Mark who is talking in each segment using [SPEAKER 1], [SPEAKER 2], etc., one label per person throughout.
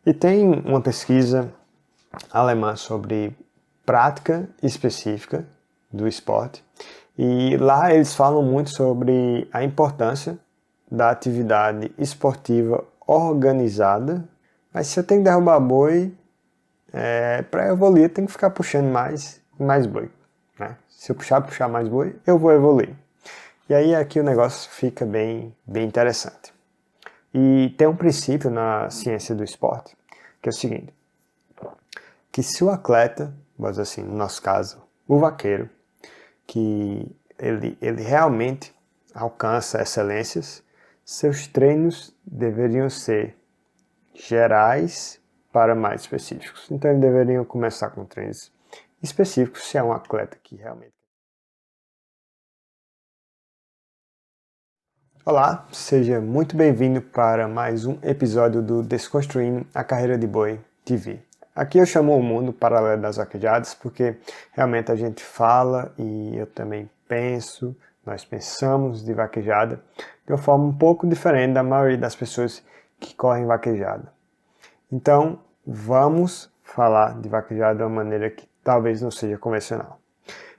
[SPEAKER 1] E tem uma pesquisa alemã sobre prática específica do esporte, e lá eles falam muito sobre a importância da atividade esportiva organizada. Mas se eu tenho que derrubar boi, para evoluir eu tenho que ficar puxando mais e mais boi, né? Se eu puxar mais boi, eu vou evoluir. E aí aqui o negócio fica bem interessante. E tem um princípio na ciência do esporte, que é o seguinte, que se o atleta, vamos dizer assim, no nosso caso, o vaqueiro, que ele realmente alcança excelências, seus treinos deveriam ser gerais para mais específicos. Então eles deveriam começar com treinos específicos se é um atleta que realmente... Olá, seja muito bem-vindo para mais um episódio do Desconstruindo a Carreira de Boi TV. Aqui eu chamo o mundo paralelo das vaquejadas porque realmente a gente fala e eu também penso, nós pensamos de vaquejada de uma forma um pouco diferente da maioria das pessoas que correm vaquejada. Então, vamos falar de vaquejada de uma maneira que talvez não seja convencional.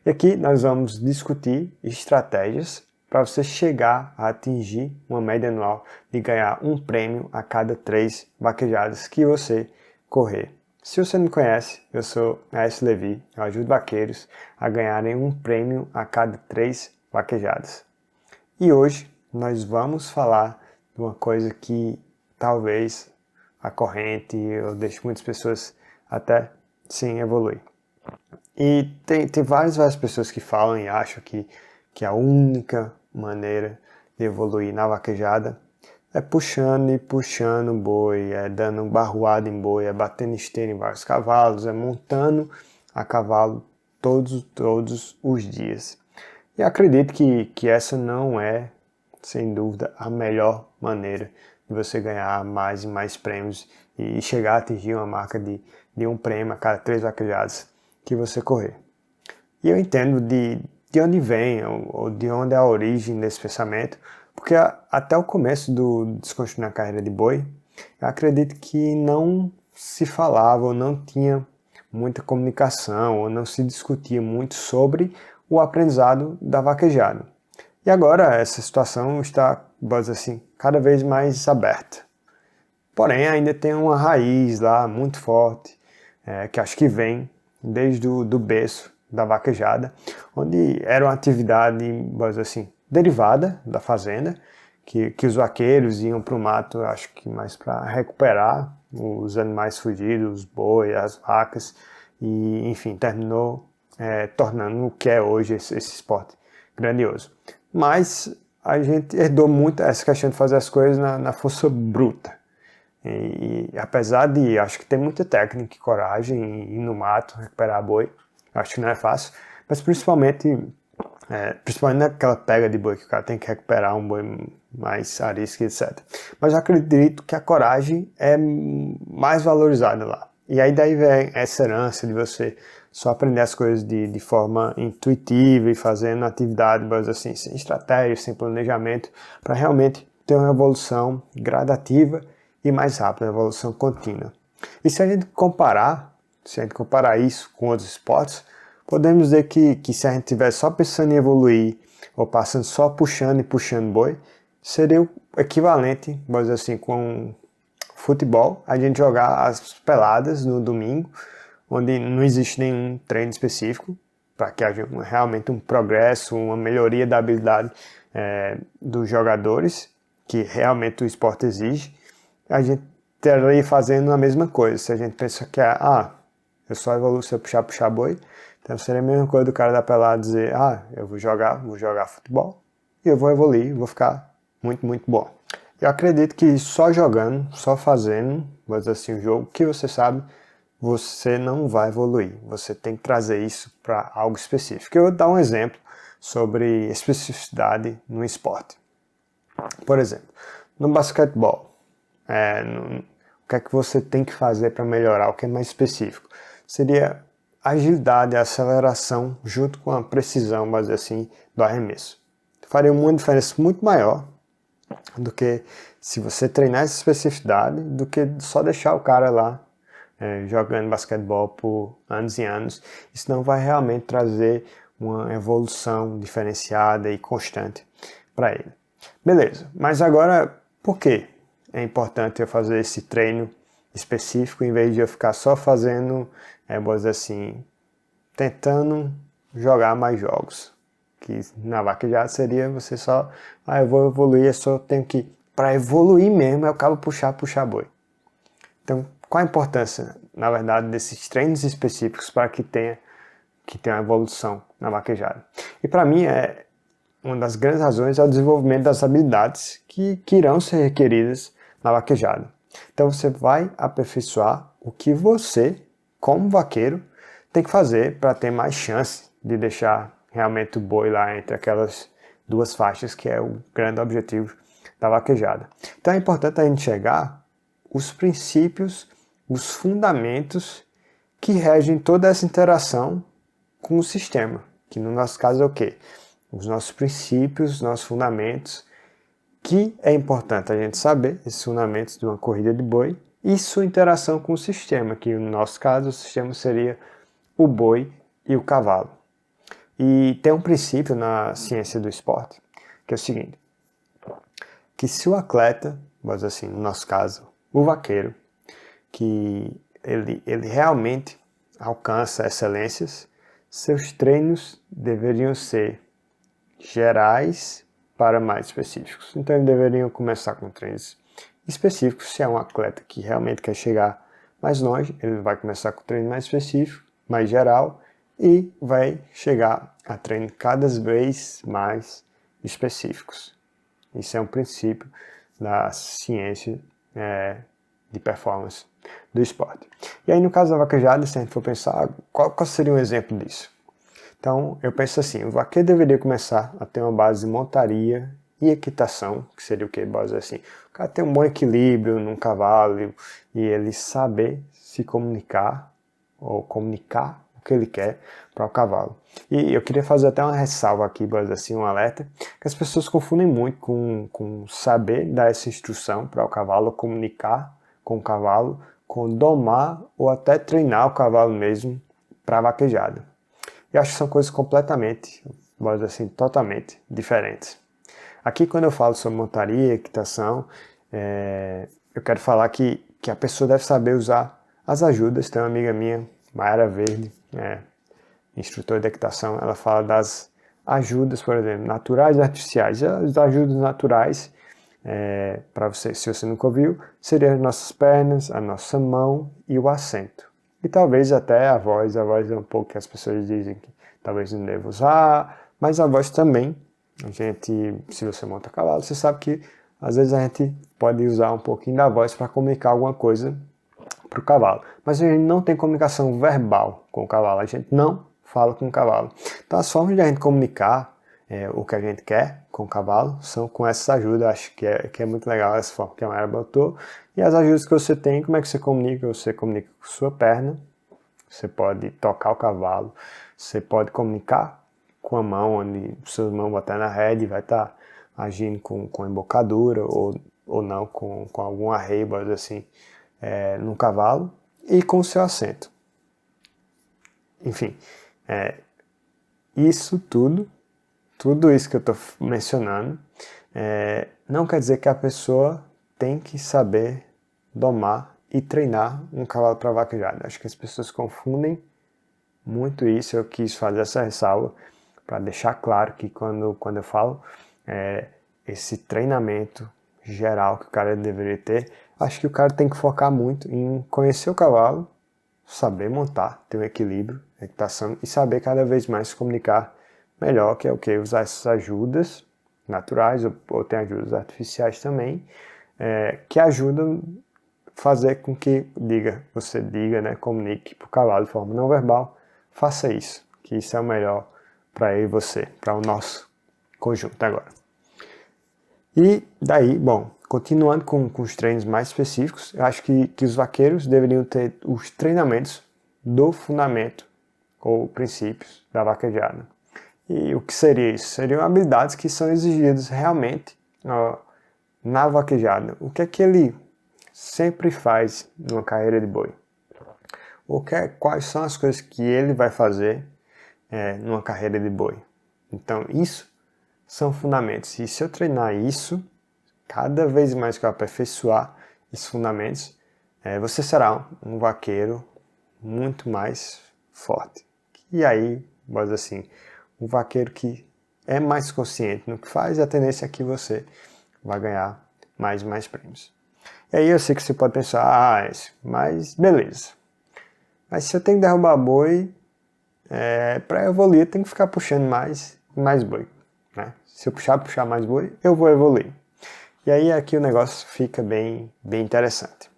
[SPEAKER 1] E aqui nós vamos discutir estratégias para você chegar a atingir uma média anual de ganhar um prêmio a cada 3 vaquejadas que você correr. Se você não me conhece, eu sou A.S. Levi, eu ajudo vaqueiros a ganharem um prêmio a cada 3 vaquejadas. E hoje nós vamos falar de uma coisa que talvez a corrente eu deixe muitas pessoas até sem evoluir. E tem várias pessoas que falam e acham que a única maneira de evoluir na vaquejada é puxando e puxando boi, é dando barroada em boi, é batendo esteira em vários cavalos, é montando a cavalo todos os dias. E acredito que essa não é, sem dúvida, a melhor maneira de você ganhar mais e mais prêmios e chegar a atingir uma marca de um prêmio a cada 3 vaquejadas que você correr. E eu entendo de onde vem ou de onde é a origem desse pensamento, porque até o começo do Desconstruindo a Carreira de Boi, eu acredito que não se falava ou não tinha muita comunicação ou não se discutia muito sobre o aprendizado da vaquejada. E agora essa situação está, vamos dizer assim, cada vez mais aberta. Porém, ainda tem uma raiz lá muito forte, que acho que vem desde do berço da vaquejada, onde era uma atividade, vamos dizer assim, derivada da fazenda, que os vaqueiros iam para o mato, acho que mais para recuperar os animais fugidos, os bois, as vacas, e enfim, terminou tornando o que é hoje esse esporte grandioso. Mas a gente herdou muito essa questão de fazer as coisas na força bruta. E apesar de, acho que tem muita técnica e coragem em ir no mato, recuperar boi, acho que não é fácil, mas principalmente naquela pega de boi que o cara tem que recuperar um boi mais arisco, etc. Mas eu acredito que a coragem é mais valorizada lá. E aí daí vem essa herança de você só aprender as coisas de forma intuitiva e fazendo atividade, assim, sem estratégia, sem planejamento, para realmente ter uma evolução gradativa e mais rápida, uma evolução contínua. E se a gente comparar isso com outros esportes, podemos dizer que se a gente estiver só pensando em evoluir ou passando só puxando e puxando boi, seria o equivalente, vamos dizer assim, com futebol, a gente jogar as peladas no domingo, onde não existe nenhum treino específico, para que haja realmente um progresso, uma melhoria da habilidade dos jogadores, que realmente o esporte exige, a gente estaria fazendo a mesma coisa. Se a gente pensa que eu só evoluo se eu puxar boi, então seria a mesma coisa do cara da pelada dizer, eu vou jogar futebol e eu vou evoluir, vou ficar muito bom. Eu acredito que só jogando, só fazendo, vamos dizer assim, o jogo que você sabe, você não vai evoluir. Você tem que trazer isso para algo específico. Eu vou dar um exemplo sobre especificidade no esporte. Por exemplo, no basquetebol, o que é que você tem que fazer para melhorar? O que é mais específico? Seria a agilidade, a aceleração, junto com a precisão, vamos dizer assim, do arremesso. Faria uma diferença muito maior do que se você treinar essa especificidade do que só deixar o cara lá jogando basquetebol por anos e anos. Isso não vai realmente trazer uma evolução diferenciada e constante para ele. Beleza, mas agora por que é importante eu fazer esse treino específico em vez de eu ficar só fazendo, vou dizer assim, tentando jogar mais jogos? Que na vaquejada seria você só, eu vou evoluir, eu só tenho que, para evoluir mesmo, eu acabo puxar boi. Então, qual a importância, na verdade, desses treinos específicos para que tenha uma evolução na vaquejada? E para mim, uma das grandes razões é o desenvolvimento das habilidades que irão ser requeridas na vaquejada. Então, você vai aperfeiçoar o que você, como vaqueiro, tem que fazer para ter mais chance de deixar realmente o boi lá entre aquelas duas faixas, que é o grande objetivo da vaquejada. Então é importante a gente chegar os princípios, os fundamentos que regem toda essa interação com o sistema, que no nosso caso é o quê? Os nossos princípios, os nossos fundamentos, que é importante a gente saber, esses fundamentos de uma corrida de boi, e sua interação com o sistema, que no nosso caso o sistema seria o boi e o cavalo. E tem um princípio na ciência do esporte, que é o seguinte, que se o atleta, mas assim, no nosso caso, o vaqueiro, que ele realmente alcança excelências, seus treinos deveriam ser gerais para mais específicos. Então eles deveriam começar com treinos específicos. Se é um atleta que realmente quer chegar mais longe, ele vai começar com treino mais específico, mais geral, e vai chegar a treinos cada vez mais específicos. Isso é um princípio da ciência de performance do esporte. E aí no caso da vaquejada, se a gente for pensar, qual seria um exemplo disso? Então eu penso assim, o vaqueiro deveria começar a ter uma base de montaria e equitação, que seria o que? Base assim, o cara ter um bom equilíbrio num cavalo e ele saber se comunicar ou comunicar o que ele quer para o cavalo. E eu queria fazer até uma ressalva aqui, assim, um alerta, que as pessoas confundem muito com saber dar essa instrução para o cavalo, comunicar com o cavalo, com domar ou até treinar o cavalo mesmo para a vaquejada. Eu acho que são coisas completamente, assim, totalmente diferentes. Aqui quando eu falo sobre montaria, equitação, eu quero falar que a pessoa deve saber usar as ajudas. Tem uma amiga minha, Mayara Verde, instrutora de equitação, ela fala das ajudas, por exemplo, naturais e artificiais. As ajudas naturais, para você, se você nunca ouviu, seriam as nossas pernas, a nossa mão e o assento. E talvez até a voz é um pouco que as pessoas dizem que talvez não deva usar, mas a voz também. A gente, se você monta a cavalo, você sabe que às vezes a gente pode usar um pouquinho da voz para comunicar alguma coisa para o cavalo. Mas a gente não tem comunicação verbal com o cavalo, a gente não fala com o cavalo. Então as formas de a gente comunicar o que a gente quer com o cavalo são com essas ajudas. Acho que é muito legal essa forma que a Mayra botou. E as ajudas que você tem, como é que você comunica? Você comunica com sua perna, você pode tocar o cavalo, você pode comunicar com a mão, onde suas mãos vão estar na rede, vai estar agindo com embocadura ou não, com algum arreio, assim, no cavalo, e com o seu assento. Enfim, isso tudo isso que eu estou mencionando, não quer dizer que a pessoa tem que saber domar e treinar um cavalo para vaquejada. Acho que as pessoas confundem muito isso. Eu quis fazer essa ressalva para deixar claro que quando eu falo esse treinamento geral que o cara deveria ter, acho que o cara tem que focar muito em conhecer o cavalo, saber montar, ter um equilíbrio, equitação e saber cada vez mais se comunicar melhor, que é o que? Usar essas ajudas naturais ou tem ajudas artificiais também, que ajudam a fazer com que você diga, né, comunique para o cavalo de forma não verbal, faça isso, que isso é o melhor para eu e você, para o nosso conjunto agora. E daí, bom, continuando com os treinos mais específicos, eu acho que os vaqueiros deveriam ter os treinamentos do fundamento ou princípios da vaquejada. E o que seria isso? Seriam habilidades que são exigidas realmente na vaquejada, o que é que ele sempre faz numa carreira de boi? Quais são as coisas que ele vai fazer numa carreira de boi? Então, isso são fundamentos. E se eu treinar isso, cada vez mais que eu aperfeiçoar esses fundamentos, você será um vaqueiro muito mais forte. E aí, vamos assim, um vaqueiro que é mais consciente no que faz, a tendência é que você vai ganhar mais e mais prêmios. E aí eu sei que você pode pensar, mas beleza. Mas se eu tenho que derrubar boi, para evoluir eu tenho que ficar puxando mais e mais boi. Né? Se eu puxar mais boi, eu vou evoluir. E aí aqui o negócio fica bem interessante.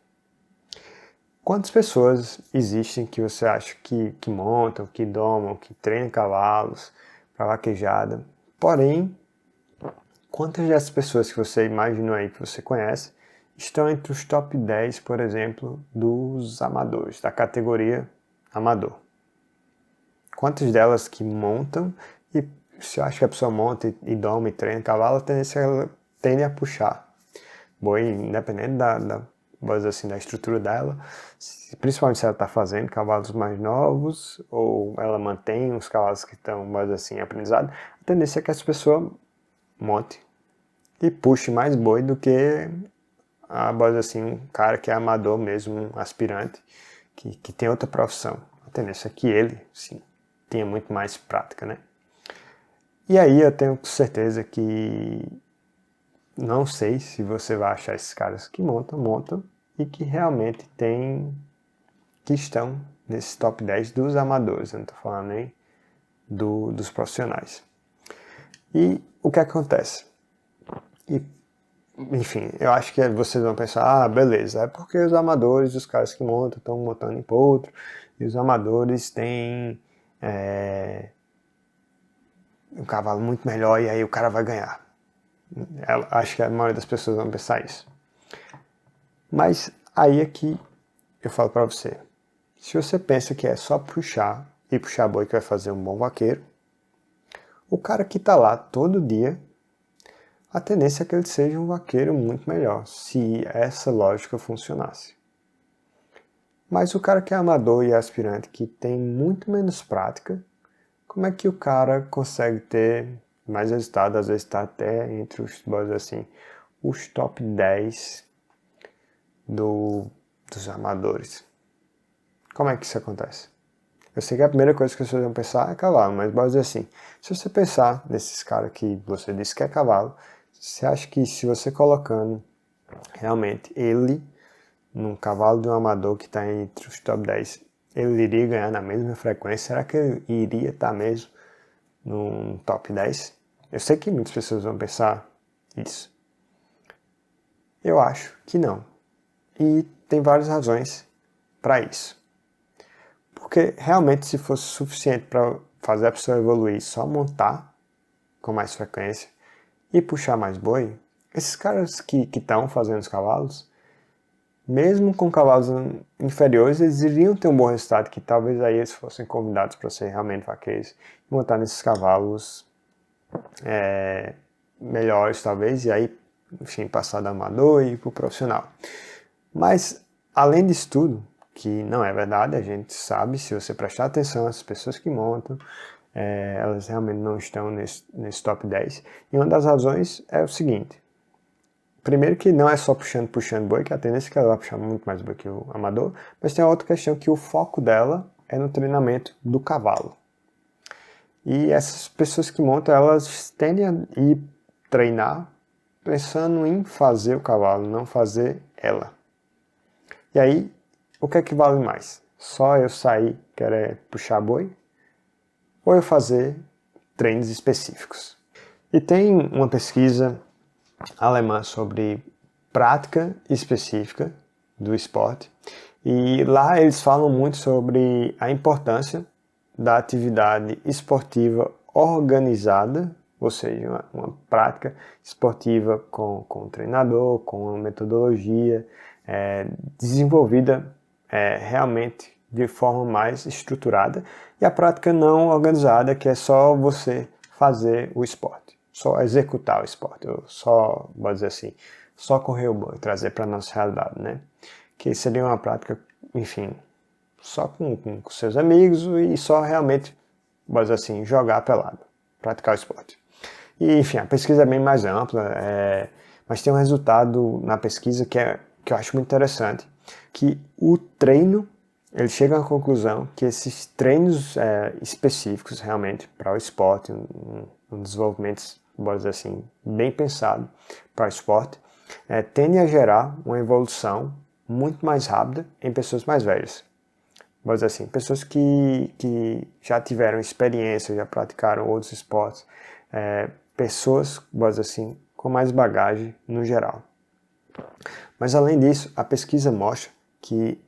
[SPEAKER 1] Quantas pessoas existem que você acha que montam, que domam, que treinam cavalos para vaquejada? Porém, quantas dessas pessoas que você imaginou aí, que você conhece, estão entre os top 10, por exemplo, dos amadores, da categoria amador? Quantas delas que montam, e se eu acho que a pessoa monta e doma e treina cavalo, a tendência é ela tende a puxar boi, independente da estrutura dela, principalmente se ela está fazendo cavalos mais novos, ou ela mantém os cavalos que estão, aprendizados, a tendência é que essa pessoa monte e puxe mais boi do que um cara que é amador mesmo, um aspirante, que tem outra profissão. A tendência é que ele, sim, tenha muito mais prática, né? E aí eu tenho certeza que não sei se você vai achar esses caras que montam e que realmente que estão nesse top 10 dos amadores, eu não estou falando nem dos profissionais. E o que acontece? Enfim, eu acho que vocês vão pensar, beleza, é porque os amadores, os caras que montam, estão montando em potro, e os amadores têm um cavalo muito melhor e aí o cara vai ganhar. Eu acho que a maioria das pessoas vão pensar isso. Mas aí é que eu falo para você, se você pensa que é só puxar e puxar boi que vai fazer um bom vaqueiro, o cara que está lá todo dia, a tendência é que ele seja um vaqueiro muito melhor, se essa lógica funcionasse. Mas o cara que é amador e aspirante, que tem muito menos prática, como é que o cara consegue ter mais resultado? Às vezes está até entre os top 10 dos amadores. Como é que isso acontece? Eu sei que a primeira coisa que vocês vão pensar é cavalo, mas bora dizer assim, se você pensar nesses caras que você disse que é cavalo, você acha que se você colocando realmente ele num cavalo de um amador que está entre os top 10, ele iria ganhar na mesma frequência? Será que ele iria estar mesmo no top 10? Eu sei que muitas pessoas vão pensar isso. Eu acho que não. E tem várias razões para isso. Porque realmente, se fosse suficiente para fazer a pessoa evoluir só montar com mais frequência e puxar mais boi, esses caras que estão fazendo os cavalos, mesmo com cavalos inferiores, eles iriam ter um bom resultado, que talvez aí eles fossem convidados para ser realmente vaqueiros e montar nesses cavalos melhores, talvez, e aí, enfim, passar do amador e ir para o profissional. Mas, além disso tudo, que não é verdade, a gente sabe, se você prestar atenção, as pessoas que montam, elas realmente não estão nesse top 10. E uma das razões é o seguinte: primeiro que não é só puxando boi, que a tendência é que ela vai puxar muito mais boi que o amador, mas tem a outra questão que o foco dela é no treinamento do cavalo. E essas pessoas que montam, elas tendem a ir treinar pensando em fazer o cavalo, não fazer ela. E aí, o que é que vale mais? Só eu sair querer puxar boi? Ou eu fazer treinos específicos? E tem uma pesquisa alemã sobre prática específica do esporte, e lá eles falam muito sobre a importância da atividade esportiva organizada, ou seja, uma prática esportiva com um treinador, com uma metodologia desenvolvida realmente de forma mais estruturada, e a prática não organizada, que é só você fazer o esporte, só executar o esporte, ou só, vou dizer assim, só correr o boi, trazer para a nossa realidade, né? Que seria uma prática, enfim, só com seus amigos e só realmente, vamos dizer assim, jogar pelado, praticar o esporte. E, enfim, a pesquisa é bem mais ampla, mas tem um resultado na pesquisa que eu acho muito interessante, que o treino, ele chega à conclusão que esses treinos específicos realmente para o esporte, um desenvolvimento, vamos dizer assim, bem pensado para o esporte, tendem a gerar uma evolução muito mais rápida em pessoas mais velhas. Vamos dizer assim, pessoas que já tiveram experiência, já praticaram outros esportes, pessoas, vamos dizer assim, com mais bagagem no geral. Mas além disso, a pesquisa mostra que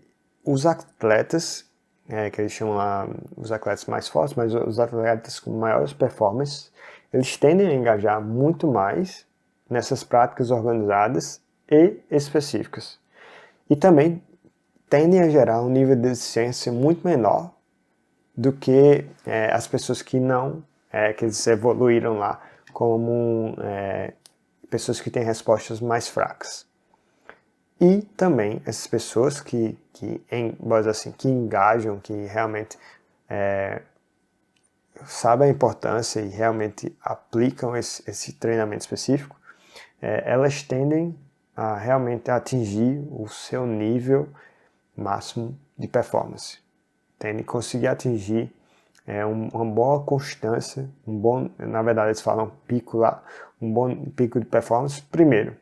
[SPEAKER 1] os atletas, que eles chamam lá os atletas mais fortes, mas os atletas com maiores performances, eles tendem a engajar muito mais nessas práticas organizadas e específicas. E também tendem a gerar um nível de eficiência muito menor do que as pessoas que não, que eles evoluíram lá como pessoas que têm respostas mais fracas. E também essas pessoas que engajam, que realmente sabem a importância e realmente aplicam esse treinamento específico, elas tendem a realmente atingir o seu nível máximo de performance. Tendem a conseguir atingir uma boa constância, na verdade eles falam pico lá, um bom pico de performance, primeiro,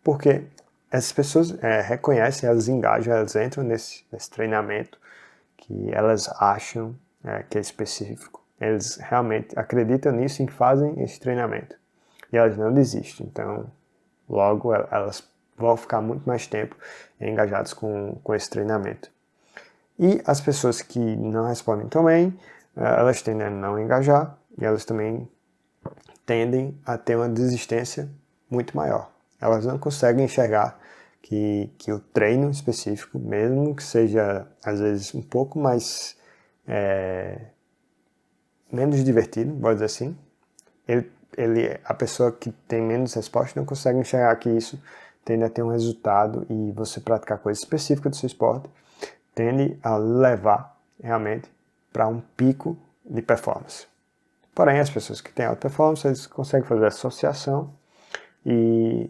[SPEAKER 1] porque essas pessoas reconhecem, elas engajam, elas entram nesse treinamento que elas acham que é específico. Eles realmente acreditam nisso e fazem esse treinamento. E elas não desistem. Então, logo, elas vão ficar muito mais tempo engajadas com esse treinamento. E as pessoas que não respondem tão bem, elas tendem a não engajar e elas também tendem a ter uma desistência muito maior. Elas não conseguem enxergar que o treino específico, mesmo que seja às vezes um pouco mais menos divertido, vou dizer assim, a pessoa que tem menos resposta não consegue enxergar que isso tende a ter um resultado e você praticar coisa específica do seu esporte tende a levar realmente para um pico de performance. Porém, as pessoas que têm alta performance, eles conseguem fazer associação e,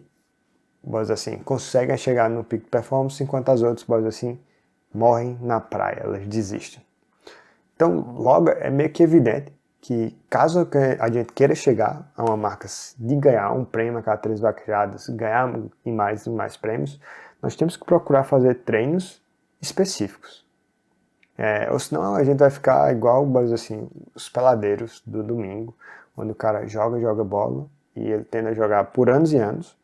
[SPEAKER 1] vamos dizer assim, conseguem chegar no pico de performance, enquanto as outras, vamos dizer assim, morrem na praia, elas desistem. Então, logo, é meio que evidente que caso a gente queira chegar a uma marca de ganhar um prêmio a cada 3 vaquejadas, ganhar mais e mais prêmios, nós temos que procurar fazer treinos específicos. Ou senão a gente vai ficar igual, assim, os peladeiros do domingo, onde o cara joga bola e ele tende a jogar por anos e anos,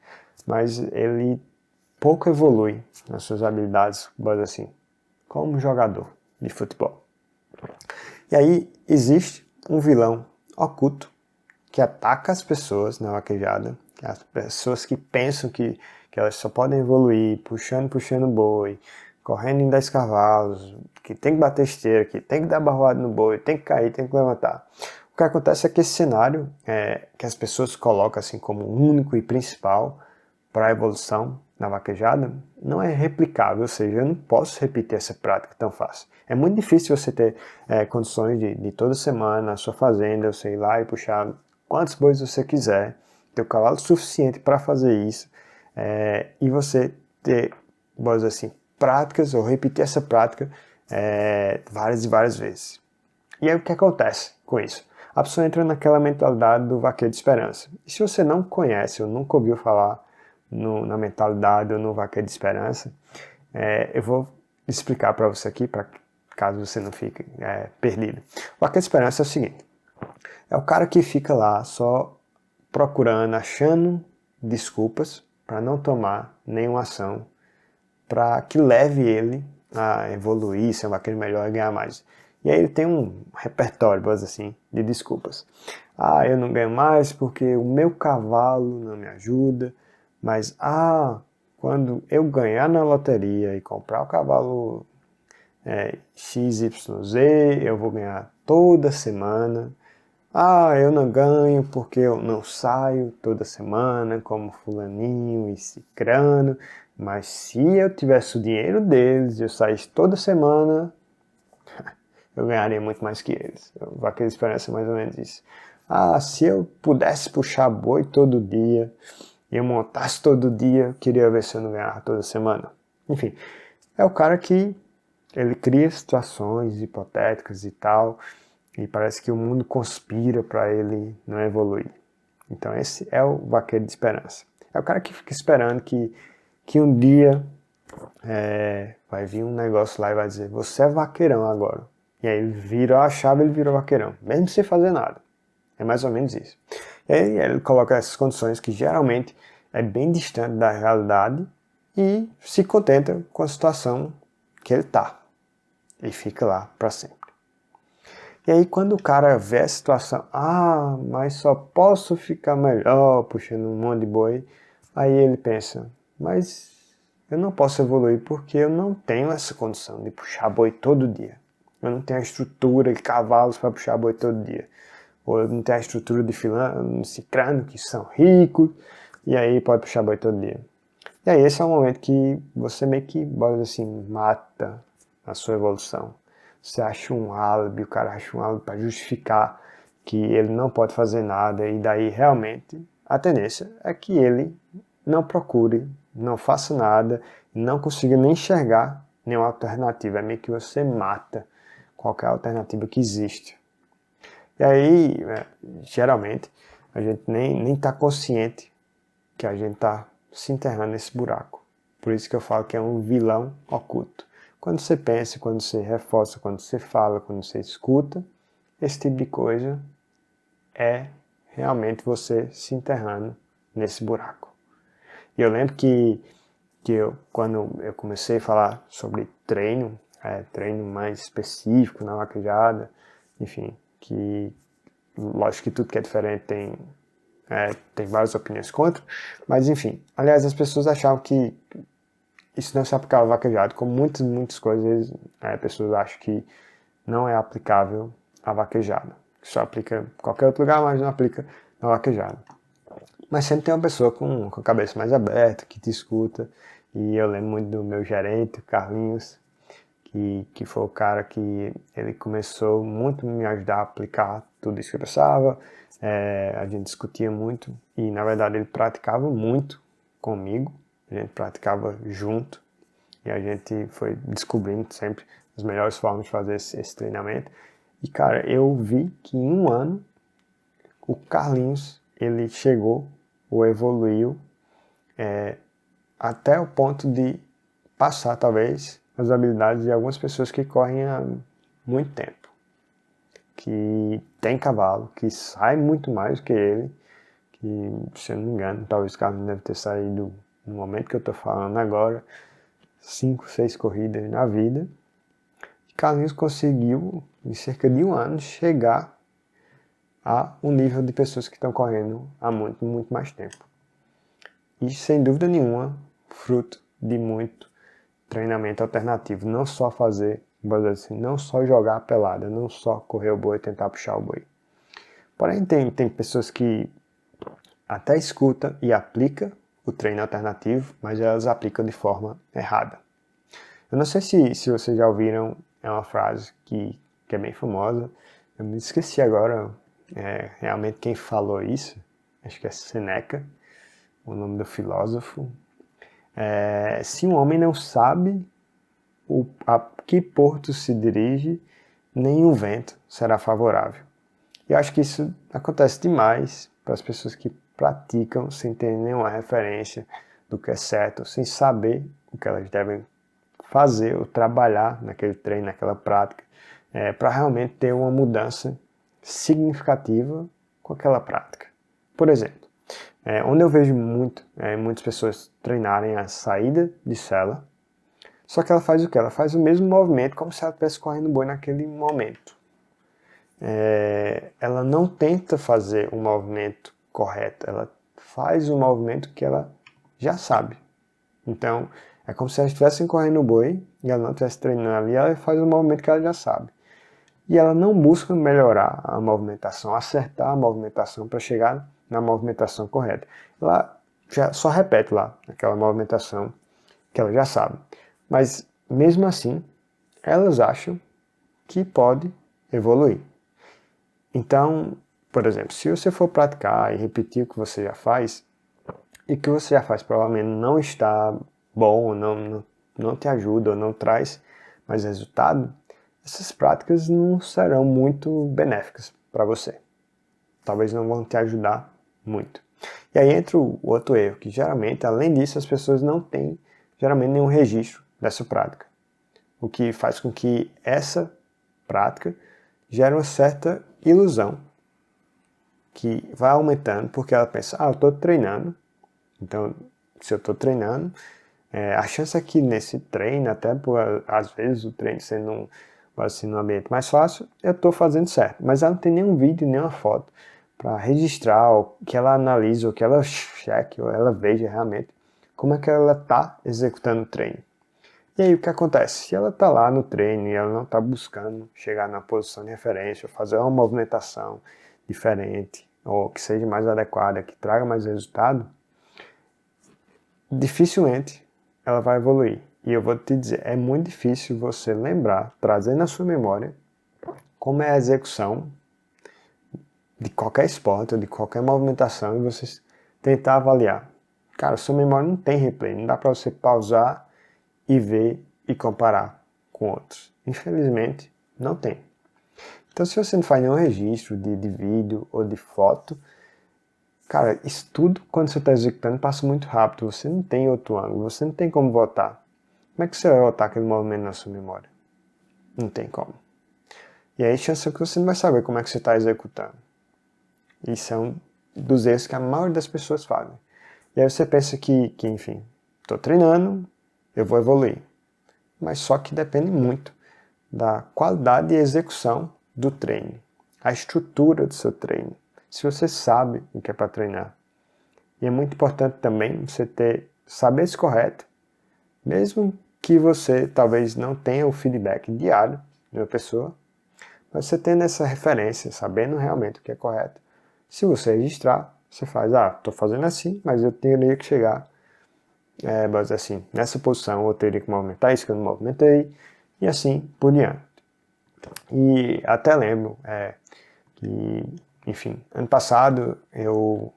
[SPEAKER 1] mas ele pouco evolui nas suas habilidades, assim, como jogador de futebol. E aí existe um vilão oculto que ataca as pessoas na vaquejada, as pessoas que pensam que elas só podem evoluir puxando boi, correndo em 10 cavalos, que tem que bater esteira, que tem que dar barroada no boi, tem que cair, tem que levantar. O que acontece é que esse cenário que as pessoas colocam assim como único e principal para a evolução na vaquejada não é replicável, ou seja, eu não posso repetir essa prática tão fácil. É muito difícil você ter condições de toda semana na sua fazenda, você ir lá e puxar quantos bois você quiser, ter o cavalo suficiente para fazer isso e você ter, vamos dizer assim, práticas ou repetir essa prática várias e várias vezes. E aí o que acontece com isso? A pessoa entra naquela mentalidade do vaqueiro de esperança. E se você não conhece ou nunca ouviu falar na mentalidade ou no vaqueiro de esperança, eu vou explicar para você aqui, para caso você não fique perdido. O vaqueiro de esperança é o seguinte: é o cara que fica lá só procurando, achando desculpas para não tomar nenhuma ação para que leve ele a evoluir, ser um vaqueiro melhor e ganhar mais. E aí ele tem um repertório, vamos dizer assim, de desculpas. Eu não ganho mais porque o meu cavalo não me ajuda, mas quando eu ganhar na loteria e comprar o cavalo XYZ, eu vou ganhar toda semana Ah, eu não ganho porque eu não saio toda semana como fulaninho e cicrano, mas se eu tivesse o dinheiro deles e eu saísse toda semana, eu ganharia muito mais que eles. O Vaqueiro de Esperança é mais ou menos isso. Ah, se eu pudesse puxar boi todo dia, e eu montasse todo dia, eu queria ver se eu não ganhava toda semana. Enfim, é o cara que ele cria situações hipotéticas e tal, e parece que o mundo conspira para ele não evoluir. Então esse é o Vaqueiro de Esperança. É o cara que fica esperando que um dia vai vir um negócio lá e vai dizer, você é vaqueirão agora. E aí ele vira a chave, ele vira vaqueirão, mesmo sem fazer nada. É mais ou menos isso. E aí ele coloca essas condições que geralmente é bem distante da realidade e se contenta com a situação que ele está. E fica lá para sempre. E aí quando o cara vê a situação, mas só posso ficar melhor puxando um monte de boi, aí ele pensa, mas eu não posso evoluir porque eu não tenho essa condição de puxar boi todo dia. Eu não tenho a estrutura de cavalos para puxar boi todo dia. Ou eu não tenho a estrutura de filano, cicrano, que são ricos, e aí pode puxar boi todo dia. E aí esse é o momento que você meio que, bora assim, mata a sua evolução. Você acha um álibi, o cara acha um álibi para justificar que ele não pode fazer nada, e daí realmente a tendência é que ele não procure, não faça nada, não consiga nem enxergar nenhuma alternativa. É meio que você mata qualquer alternativa que existe. E aí, geralmente, a gente nem está consciente que a gente está se enterrando nesse buraco. Por isso que eu falo que é um vilão oculto. Quando você pensa, quando você reforça, quando você fala, quando você escuta, esse tipo de coisa é realmente você se enterrando nesse buraco. E eu lembro que quando eu comecei a falar sobre treino, treino mais específico na vaquejada, enfim, que lógico que tudo que é diferente tem várias opiniões contra, mas enfim, aliás, as pessoas achavam que isso não se aplicava ao vaquejado, como muitas coisas, pessoas acham que não é aplicável à vaquejada, que só aplica em qualquer outro lugar, mas não aplica na vaquejada. Mas sempre tem uma pessoa com a cabeça mais aberta, que te escuta, e eu lembro muito do meu gerente, o Carlinhos, que foi o cara que ele começou muito a me ajudar a aplicar tudo isso que eu pensava. A gente discutia muito e, na verdade, ele praticava muito comigo. A gente praticava junto e a gente foi descobrindo sempre as melhores formas de fazer esse treinamento. E, cara, eu vi que em um ano o Carlinhos, ele chegou ou evoluiu até o ponto de passar, talvez, as habilidades de algumas pessoas que correm há muito tempo, que tem cavalo, que sai muito mais que ele, que, se eu não me engano, talvez o Carlos deve ter saído no momento que eu estou falando agora, 5, 6 corridas na vida. E Carlinhos conseguiu, em cerca de um ano, chegar a um nível de pessoas que estão correndo há muito, muito mais tempo. E, sem dúvida nenhuma, fruto de muito treinamento alternativo, não só fazer, assim, não só jogar a pelada, não só correr o boi e tentar puxar o boi. Porém, tem pessoas que até escutam e aplicam o treino alternativo, mas elas aplicam de forma errada. Eu não sei se vocês já ouviram, é uma frase que é bem famosa, eu me esqueci agora realmente quem falou isso, acho que é Seneca, o nome do filósofo. Se um homem não sabe a que porto se dirige, nenhum vento será favorável. E eu acho que isso acontece demais para as pessoas que praticam sem ter nenhuma referência do que é certo, sem saber o que elas devem fazer ou trabalhar naquele treino, naquela prática, para realmente ter uma mudança significativa com aquela prática. Por exemplo, onde eu vejo muitas pessoas treinarem a saída de sela, só que ela faz o quê? Ela faz o mesmo movimento como se ela estivesse correndo boi naquele momento. Ela não tenta fazer um movimento correto, ela faz o movimento que ela já sabe. Então, é como se ela estivesse correndo boi e ela não estivesse treinando ali, ela faz o movimento que ela já sabe. e ela não busca melhorar a movimentação, acertar a movimentação para chegar na movimentação correta. Ela já só repete lá aquela movimentação que ela já sabe. Mas mesmo assim, elas acham que pode evoluir. Então, por exemplo, se você for praticar e repetir o que você já faz, e o que você já faz provavelmente não está bom, não te ajuda, ou não traz mais resultado, essas práticas não serão muito benéficas para você. Talvez não vão te ajudar muito. E aí entra o outro erro, que geralmente, além disso, as pessoas não têm geralmente nenhum registro dessa prática. O que faz com que essa prática gere uma certa ilusão que vai aumentando, porque ela pensa, eu estou treinando, então se eu estou treinando, a chance é que nesse treino, até por, às vezes o treino sendo num ambiente mais fácil, eu estou fazendo certo. Mas ela não tem nenhum vídeo, nenhuma foto para registrar, ou que ela analise, ou que ela cheque, ou ela veja realmente como é que ela está executando o treino. E aí o que acontece? Se ela está lá no treino e ela não está buscando chegar na posição de referência, ou fazer uma movimentação diferente, ou que seja mais adequada, que traga mais resultado, dificilmente ela vai evoluir. E eu vou te dizer, é muito difícil você lembrar, trazer na sua memória, como é a execução de qualquer esporte, ou de qualquer movimentação, e você tentar avaliar. Cara, sua memória não tem replay, não dá para você pausar e ver e comparar com outros. Infelizmente, não tem. Então, se você não faz nenhum registro de vídeo ou de foto, cara, isso tudo, quando você está executando, passa muito rápido. Você não tem outro ângulo, você não tem como voltar. Como é que você vai voltar aquele movimento na sua memória? Não tem como. E aí, a chance é que você não vai saber como é que você está executando. Isso é um dos erros que a maioria das pessoas fazem. E aí você pensa que enfim, estou treinando, eu vou evoluir. Mas só que depende muito da qualidade e execução do treino, a estrutura do seu treino, se você sabe o que é para treinar. E é muito importante também você saber isso correto, mesmo que você talvez não tenha o feedback diário de uma pessoa, mas você tendo essa referência, sabendo realmente o que é correto. Se você registrar, você faz, estou fazendo assim, mas eu teria que chegar mas assim, nessa posição eu teria que movimentar isso que eu não movimentei, e assim por diante. E até lembro que, enfim, ano passado eu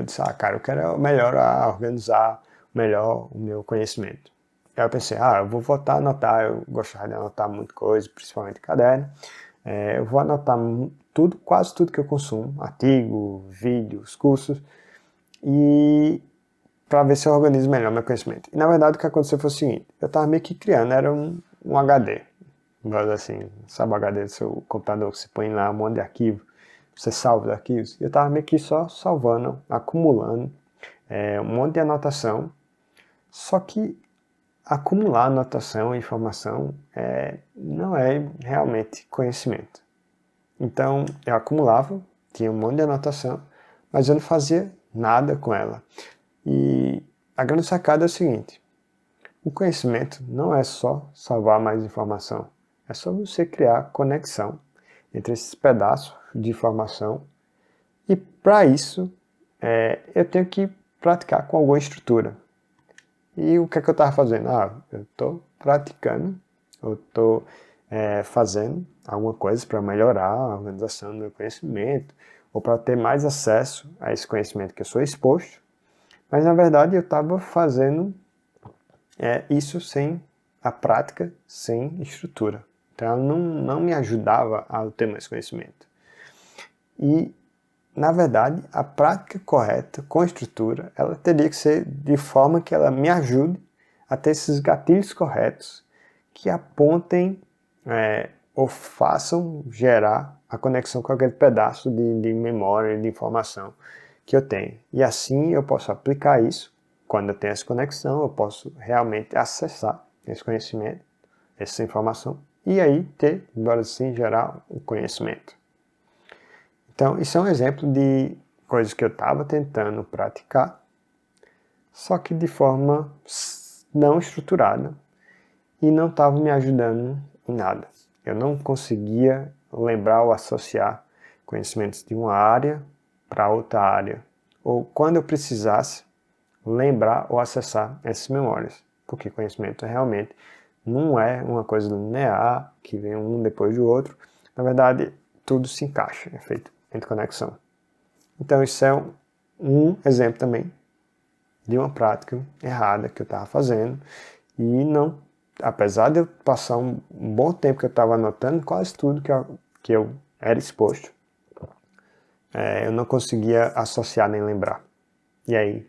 [SPEAKER 1] disse, cara, eu quero melhorar, organizar melhor o meu conhecimento. Aí eu pensei, eu vou voltar a anotar, eu gostava de anotar muita coisa, principalmente caderno. Eu vou anotar tudo, quase tudo que eu consumo, artigo, vídeos, cursos, e para ver se eu organizo melhor meu conhecimento. E na verdade o que aconteceu foi o seguinte, eu estava meio que criando, era um HD, mas assim, sabe o HD do seu computador que você põe lá um monte de arquivo, você salva os arquivos, e eu estava meio que só salvando, acumulando um monte de anotação, só que acumular anotação e informação não é realmente conhecimento. Então eu acumulava, tinha um monte de anotação, mas eu não fazia nada com ela. E a grande sacada é o seguinte, o conhecimento não é só salvar mais informação, é só você criar conexão entre esses pedaços de informação e para isso eu tenho que praticar com alguma estrutura. E o que é que eu estava fazendo? Eu estou praticando, eu estou fazendo alguma coisa para melhorar a organização do meu conhecimento ou para ter mais acesso a esse conhecimento que eu sou exposto. Mas na verdade eu estava fazendo isso sem a prática, sem estrutura. Então ela não me ajudava a ter mais conhecimento. E na verdade a prática correta, com estrutura, ela teria que ser de forma que ela me ajude a ter esses gatilhos corretos que apontem ou façam gerar a conexão com aquele pedaço de memória, de informação que eu tenho. E assim eu posso aplicar isso, quando eu tenho essa conexão, eu posso realmente acessar esse conhecimento, essa informação, e aí ter, embora assim, gerar o conhecimento. Então, isso é um exemplo de coisas que eu estava tentando praticar, só que de forma não estruturada, e não estava me ajudando em nada. Eu não conseguia lembrar ou associar conhecimentos de uma área para outra área, ou quando eu precisasse lembrar ou acessar essas memórias, porque conhecimento realmente não é uma coisa linear, que vem um depois do outro. Na verdade, tudo se encaixa, é feito entre conexão. Então, isso é um exemplo também de uma prática errada que eu estava fazendo, e não, apesar de eu passar um bom tempo que eu estava anotando quase tudo que eu era exposto, eu não conseguia associar nem lembrar. E aí,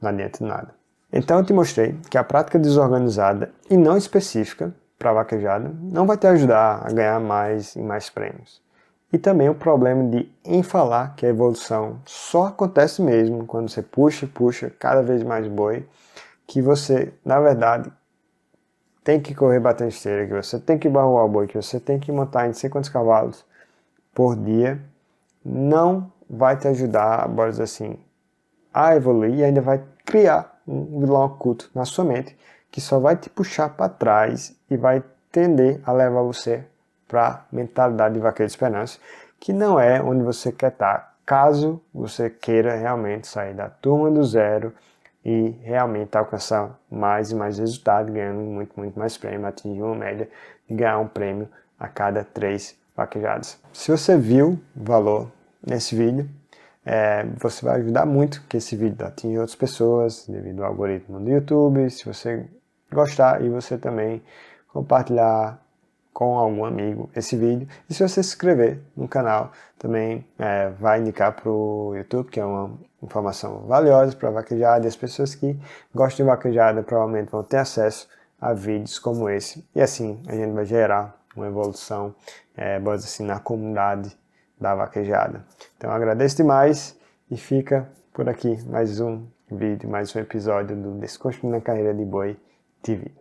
[SPEAKER 1] não adianta nada. Então eu te mostrei que a prática desorganizada e não específica para a vaquejada não vai te ajudar a ganhar mais e mais prêmios. E também o problema de em falar que a evolução só acontece mesmo quando você puxa cada vez mais boi, que você, na verdade, tem que correr batendo esteira, que você tem que barroar o boi, que você tem que montar em não sei quantos cavalos por dia, não vai te ajudar, bora dizer assim, a evoluir, e ainda vai criar um vilão oculto na sua mente que só vai te puxar para trás e vai tender a levar você para a mentalidade de vaqueiro de esperança, que não é onde você quer estar, caso você queira realmente sair da turma do zero e realmente alcançar mais e mais resultados, ganhando muito mais prêmio, atingir uma média de ganhar um prêmio a cada 3 vaquejadas. Se você viu valor nesse vídeo, você vai ajudar muito que esse vídeo atinja outras pessoas devido ao algoritmo do YouTube. Se você gostar, e você também compartilhar com algum amigo esse vídeo, e se você se inscrever no canal também vai indicar para o YouTube, que é uma informação valiosa para a vaquejada, e as pessoas que gostam de vaquejada provavelmente vão ter acesso a vídeos como esse, e assim a gente vai gerar uma evolução assim, na comunidade da vaquejada. Então agradeço demais e fica por aqui mais um vídeo, mais um episódio do Desconstruindo a Carreira de Boi TV.